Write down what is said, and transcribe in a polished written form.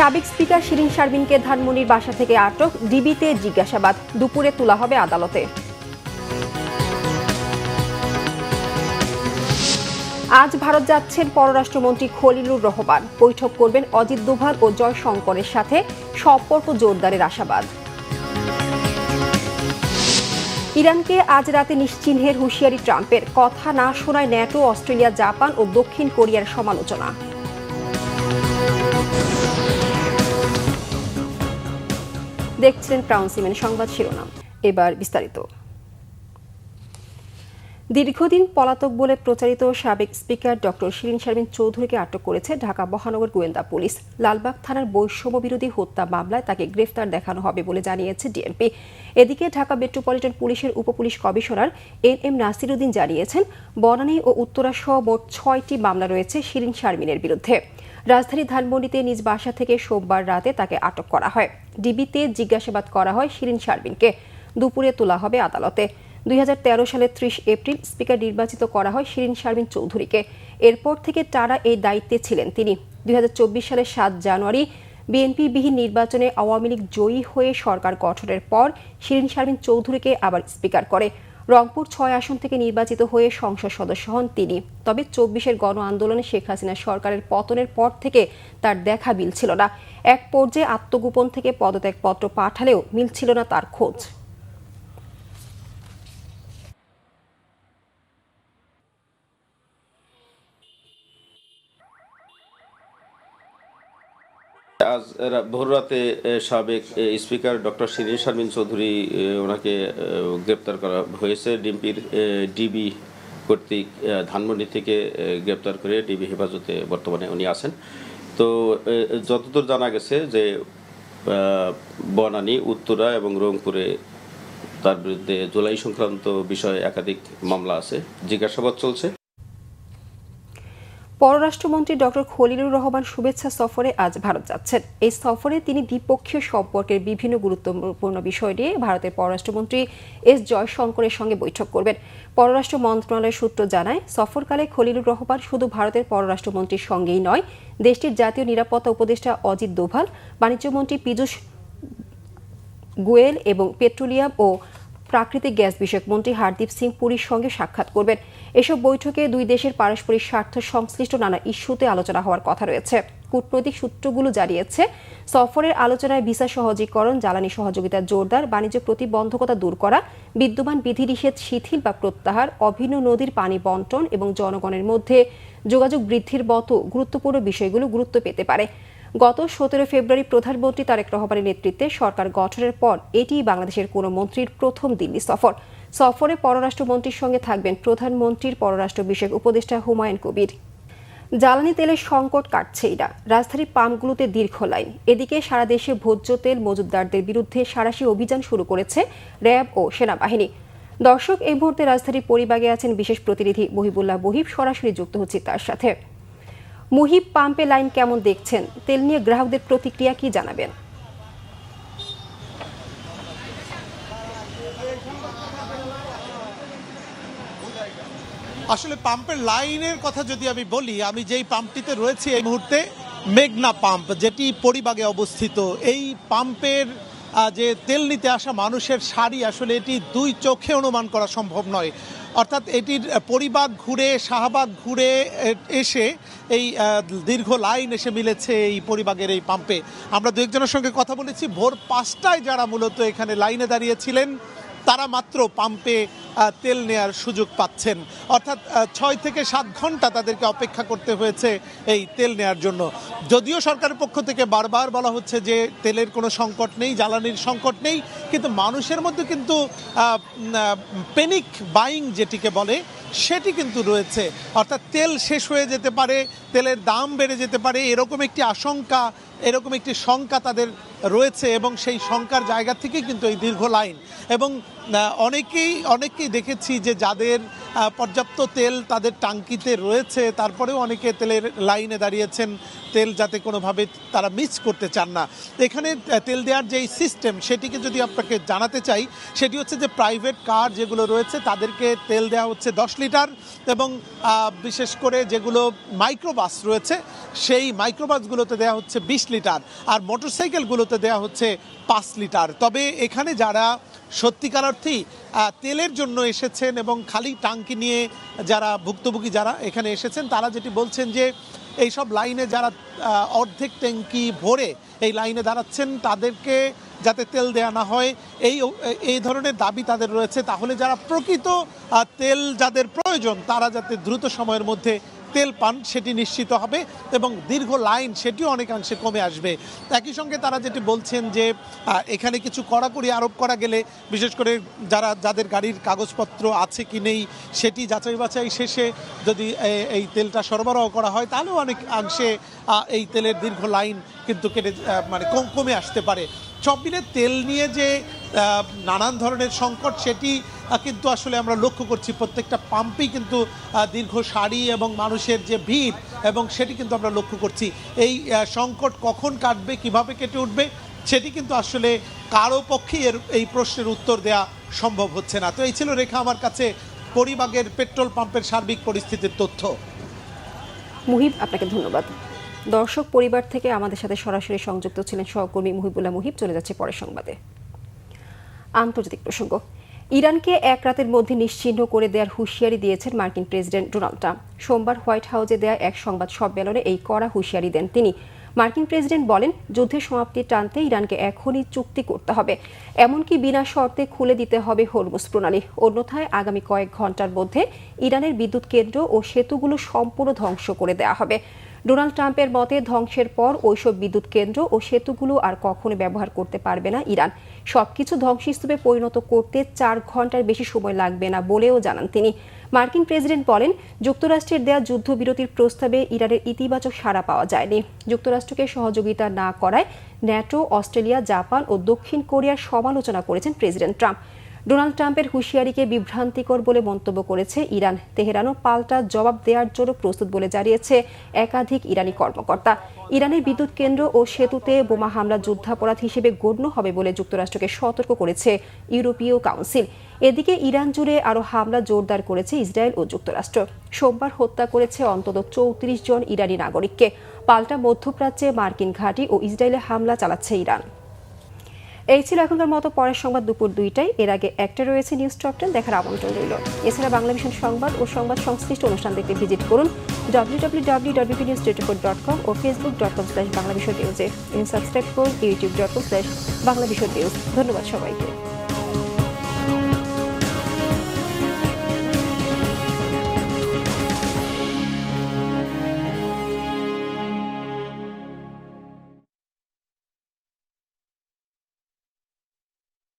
সাবেক স্পিকার শিরিন শারমিনকে ধানমন্ডির বাসা থেকে আটক, ডিবিতে জিজ্ঞাসাবাদ, দুপুরে তোলা হবে আদালতে। আজ ভারত যাচ্ছেন পররাষ্ট্রমন্ত্রী খলিলুর রহমান, বৈঠক করবেন অজিত দোভাল ও জয়শঙ্করের সাথে, সম্পর্ক জোরদারের আশাবাদ। ইরানকে আজ রাতে নিশ্চিহ্নের হুঁশিয়ারি ট্রাম্পের, কথা না শোনায় ন্যাটো, অস্ট্রেলিয়া, জাপান ও দক্ষিণ কোরিয়ার সমালোচনা। দেখছিলেন ক্রাউন সিমেন্ট সংবাদ শিরোনাম, এবার বিস্তারিত। দীর্ঘদিন পলাতক বলে প্রচারিত সাবেক স্পিকার ডক্টর শিরিন শারমিন চৌধুরীকে আটক করেছে ঢাকা মহানগর গোয়েন্দা পুলিশ। লালবাগ থানার বৈষম্য বিরোধী হত্যা মামলায় তাকে গ্রেফতার দেখানো হবে বলে জানিয়েছে ডিএমপি। এদিকে ঢাকা মেট্রোপলিটন পুলিশের উপপুলিশ কমিশনার এনএম নাসিরুদ্দিন জানিয়েছেন, বনানী ও উত্তরা সহ মোট 6টি মামলা রয়েছে শিরিন শারমিনের বিরুদ্ধে। রাজধানী ধানমন্ডিতে নিজ বাসা থেকে সোমবার রাতে তাকে আটক করা হয়। ডিবিতে জিজ্ঞাসাবাদ করা হয় শিরিন শারমিনকে, দুপুরে তোলা হবে আদালতে। 2013 সালের 30 এপ্রিল স্পিকার নির্বাচিত করা হয় শিরিন শারমিন চৌধুরীকে। এরপর থেকে টানা এই দায়িত্বে ছিলেন তিনি। 2024 সালের 7 জানুয়ারি বিএনপিবিহীন নির্বাচনে আওয়ামী লীগ জয়ী হয়ে সরকার গঠনের পর শিরিন শারমিন চৌধুরীকে আবার স্পিকার করে। রংপুর 6 আসন থেকে নির্বাচিত হয়ে সংসদ সদস্য হন তিনি। তবে 24-এর গণ আন্দোলনে শেখ হাসিনা সরকারের পতনের পর থেকে তার দেখা মিলছিল না। এক পর্যায়ে আত্মগোপন থেকে পদত্যাগপত্র পাঠালেও মিলছিল না তার খোঁজ। আজ ভোররাতে সাবেক স্পিকার ডক্টর শিরিন শারমিন চৌধুরী ওনাকে গ্রেপ্তার করা হয়েছে। ডিবি কর্তৃক ধানমন্ডি থেকে গ্রেপ্তার করে ডিবি হেফাজতে বর্তমানে উনি আছেন। তো যতদূর জানা গেছে যে বনানী, উত্তরা এবং রংপুরে তার বিরুদ্ধে জুলাই সংক্রান্ত বিষয়ে একাধিক মামলা আছে, জিজ্ঞাসাবাদ চলছে। পররাষ্ট্রমন্ত্রী ডক্টর খলিলুর রহমান শুভেচ্ছা সফরে আজ ভারত যাচ্ছেন। এই সফরে তিনি দ্বিপক্ষীয় সম্পর্কের বিভিন্ন গুরুত্বপূর্ণ বিষয় নিয়ে ভারতের পররাষ্ট্রমন্ত্রী এস জয়শঙ্করের সঙ্গে বৈঠক করবেন। পররাষ্ট্র মন্ত্রণালয়ের সূত্র জানায়, সফরকালে খলিলুর রহমান শুধু ভারতের পররাষ্ট্রমন্ত্রীর সঙ্গেই নয়, দেশটির জাতীয় নিরাপত্তা উপদেষ্টা অজিত দোভাল, বাণিজ্যমন্ত্রী পীযূষ গোয়েল এবং পেট্রোলিয়াম ও প্রাকৃতিক গ্যাস বিষয়ক মন্ত্রী হরদীপ সিং পুরীর সঙ্গে সাক্ষাৎ করবেন। এসব বৈঠকে দুই দেশের পারস্পরিক স্বার্থ সংশ্লিষ্ট নানা ইস্যুতে আলোচনা হওয়ার কথা রয়েছে। কূটনৈতিক সূত্রগুলো জানিয়েছে, সফরের আলোচনায় ভিসা সহজীকরণ, জ্বালানি সহযোগিতা জোরদার, বাণিজ্য প্রতিবন্ধকতা দূর করা, বিদ্যমান বিধিনিষেধ শিথিল বা প্রত্যাহার, অভিন্ন নদীর পানি বন্টন এবং জনগণের মধ্যে যোগাযোগ বৃদ্ধির মতো গুরুত্বপূর্ণ বিষয়গুলো গুরুত্ব পেতে পারে। গত 17 ফেব্রুয়ারি প্রধানমন্ত্রী তারেক রহমানের নেতৃত্বে সরকার গঠনের পর এটি বাংলাদেশের কোনো মন্ত্রীর প্রথম দিল্লি সফর। সফরে পররাষ্ট্রমন্ত্রীর সঙ্গে থাকবেন প্রধানমন্ত্রীর পররাষ্ট্র বিষয়ক উপদেষ্টা হুমায়ুন কবির। জ্বালানি তেলের সংকট কাটছেই না, রাজধানীর পাম্পগুলোতে দীর্ঘ লাইন। এদিকে সারা দেশে ভোজ্য তেল মজুতদারদের বিরুদ্ধে সাঁড়াশি অভিযান শুরু করেছে র্যাব ও সেনাবাহিনী। দর্শক, এই মুহূর্তে রাজধানীর পরিবাগে আছেন বিশেষ প্রতিনিধি মহিবুল্লাহ বহিব, সরাসরি যুক্ত হচ্ছে তার সাথে। মুহিব, পাম্পে লাইন কেমন দেখছেন? তেল নিয়ে গ্রাহকদের প্রতিক্রিয়া কি জানাবেন? আসলে পাম্পের লাইনের কথা যদি আমি বলি, আমি যেই পাম্পটিতে রয়েছি এই মুহূর্তে মেঘনা পাম্প, যেটি পরিবাগে অবস্থিত। এই পাম্পের যে তেল নিতে আসা মানুষের সারি, আসলে এটি দুই চোখে অনুমান করা সম্ভব নয়। অর্থাৎ এটির পরিবাগ ঘুরে, শাহবাগ ঘুরে এসে এই দীর্ঘ লাইন এসে মিলেছে এই পরিবাগের এই পাম্পে। আমরা দু একজনের সঙ্গে কথা বলেছি, ভোর 5টায় যারা মূলত এখানে লাইনে দাঁড়িয়েছিলেন তারা মাত্র পাম্পে তেল নেয়ার সুযোগ পাচ্ছেন। অর্থাৎ 6 থেকে 7 ঘন্টা তাদেরকে অপেক্ষা করতে হয়েছে এই তেল নেয়ার জন্য। যদিও সরকারের পক্ষ থেকে বারবার বলা হচ্ছে যে তেলের কোনো সংকট নেই, জ্বালানির সংকট নেই, কিন্তু মানুষের মধ্যে কিন্তু প্যানিক বাইং যেটিকে বলে সেটি কিন্তু রয়েছে। অর্থাৎ তেল শেষ হয়ে যেতে পারে, তেলের দাম বেড়ে যেতে পারে, এরকম একটি আশঙ্কা, এরকম একটি শঙ্কা তাদের রয়েছে। এবং সেই শঙ্কার জায়গা থেকেই কিন্তু এই দীর্ঘ লাইন। এবং অনেকেই দেখেছি যে যাদের পর্যাপ্ত তেল তাদের টাঙ্কিতে রয়েছে, তারপরেও অনেকে তেলের লাইনে দাঁড়িয়েছেন, তেল যাতে কোনোভাবে তারা মিস করতে চান না। এখানে তেল দেওয়ার যে সিস্টেম সেটিকে যদি আপনাকে জানাতে চাই, সেটি হচ্ছে যে প্রাইভেট কার যেগুলো রয়েছে তাদেরকে তেল দেওয়া হচ্ছে 10 লিটার, এবং বিশেষ করে যেগুলো মাইক্রোবাস রয়েছে সেই মাইক্রোবাসগুলোতে দেওয়া হচ্ছে 20 লিটার, আর মোটরসাইকেলগুলোতে দেওয়া হচ্ছে 5 লিটার। তবে এখানে যারা সত্যিকার অর্থেই তেলের জন্য এসেছেন এবং খালি টাঙ্কি নিয়ে যারা ভুক্তভোগী যারা এখানে এসেছেন, তারা যেটি বলছেন যে এইসব লাইনে যারা অর্ধেক ট্যাঙ্কি ভরে এই লাইনে দাঁড়াচ্ছেন তাদেরকে যাতে তেল দেওয়া না হয়, এই ধরনের দাবি তাদের রয়েছে। তাহলে যারা প্রকৃত তেল যাদের প্রয়োজন তারা যাতে দ্রুত সময়ের মধ্যে তেল পান সেটি নিশ্চিত হবে, এবং দীর্ঘ লাইন সেটিও অনেকাংশে কমে আসবে। একই সঙ্গে তারা যেটি বলছেন যে এখানে কিছু কড়াকড়ি আরোপ করা গেলে, বিশেষ করে যাদের গাড়ির কাগজপত্র আছে কি নেই সেটি যাচাই বাছাই শেষে যদি এই তেলটা সরবরাহ করা হয়, তাহলেও অনেকাংশে এই তেলের দীর্ঘ লাইন কিন্তু কমে আসতে পারে। সব মিলে তেল নিয়ে যে নানান ধরনের সংকট সেটি কিন্তু আসলে আমরা লক্ষ্য করছি, প্রত্যেকটা পাম্পেই কিন্তু দীর্ঘ সারি এবং মানুষের যে ভিড়, এবং সেটি কিন্তু আমরা লক্ষ্য করছি। এই সংকট কখন কাটবে, কিভাবে কেটে উঠবে সেটি কিন্তু আসলে কারো পক্ষেই এই প্রশ্নের উত্তর দেওয়া সম্ভব হচ্ছে না। তো এই ছিল রেখা আমার কাছে পরিবাগের পেট্রোল পাম্পের সার্বিক পরিস্থিতির তথ্য। মুহিব, আপনাকে ধন্যবাদ। দর্শক, পরিবার থেকে আমাদের সাথে সরাসরি সংযুক্ত ছিলেন সহকর্মী মুহিবুল্লাহ মুহিব। চলে যাচ্ছে পরের সংবাদে। আন্তর্জাতিক প্রসঙ্গ। ইরানকে এক রাতের মধ্যে নিশ্চিহ্ন করে দেওয়ার হুঁশিয়ারি দিয়েছেন মার্কিন প্রেসিডেন্ট ডোনাল্ড ট্রাম্প। সোমবার হোয়াইট হাউসে দেয়া এক সংবাদ সম্মেলনে এই কড়া হুঁশিয়ারি দেন তিনি। মার্কিন প্রেসিডেন্ট বলেন, যুদ্ধের সমাপ্তি টানতে ইরানকে এখনই চুক্তি করতে হবে, এমনকি বিনা শর্তে খুলে দিতে হবে হরমুজ প্রণালী, অন্যথায় আগামী কয়েক ঘন্টার মধ্যে ইরানের বিদ্যুৎ কেন্দ্র ও সেতুগুলো সম্পূর্ণ ধ্বংস করে দেওয়া হবে। ডোনাল্ড ট্রাম্পের মতে, ধ্বংসের পর ওইসব বিদ্যুৎ কেন্দ্র ও সেতুগুলো আর কখনো ব্যবহার করতে পারবে না ইরান। সবকিছু ধ্বংসস্তূপে পরিণত করতে 4 ঘন্টার বেশি সময় লাগবে না বলেও জানান তিনি। মার্কিন প্রেসিডেন্ট বলেন, যুক্তরাষ্ট্রের দেয়া যুদ্ধবিরতির প্রস্তাবে ইরানের ইতিবাচক সাড়া পাওয়া যায়নি। যুক্তরাষ্ট্রকে সহযোগিতা না করায় ন্যাটো, অস্ট্রেলিয়া, জাপান ও দক্ষিণ কোরিয়ার সমালোচনা করেছেন প্রেসিডেন্ট ট্রাম্প। ডোনাল্ড ট্রাম্পের হুঁশিয়ারিকে বিভ্রান্তিকর বলে মন্তব্য করেছে ইরান। তেহরানও পাল্টা জবাব দেওয়ার জন্য প্রস্তুত বলে জানিয়েছে একাধিক ইরানি কর্মকর্তা। ইরানের বিদ্যুৎ কেন্দ্র ও সেতুতে বোমা হামলা যুদ্ধাপরাধ হিসেবে গণ্য হবে বলে যুক্তরাষ্ট্রকে সতর্ক করেছে ইউরোপীয় কাউন্সিল। এদিকে ইরান জুড়ে আরও হামলা জোরদার করেছে ইসরায়েল ও যুক্তরাষ্ট্র। সোমবার হত্যা করেছে অন্তত 34 জন ইরানি নাগরিককে। পাল্টা মধ্যপ্রাচ্যে মার্কিন ঘাঁটি ও ইসরায়েলে হামলা চালাচ্ছে ইরান। এই ছিল এখনকার মতো। পরের সংবাদ দুপুর 2টায়। এর আগে একটা রয়েছে নিউজ টপ 10 দেখার আমন্ত্রণ রইল। এছাড়া বাংলাভিশন সংবাদ ও সংবাদ সংশ্লিষ্ট অনুষ্ঠান দেখতে ভিজিট করুন www.bpnews24.com ও facebook.com/বাংলাভিশন নিউজে। সাবস্ক্রাইব করুন youtube.com/বাংলাভিশন নিউজ। ধন্যবাদ সবাইকে।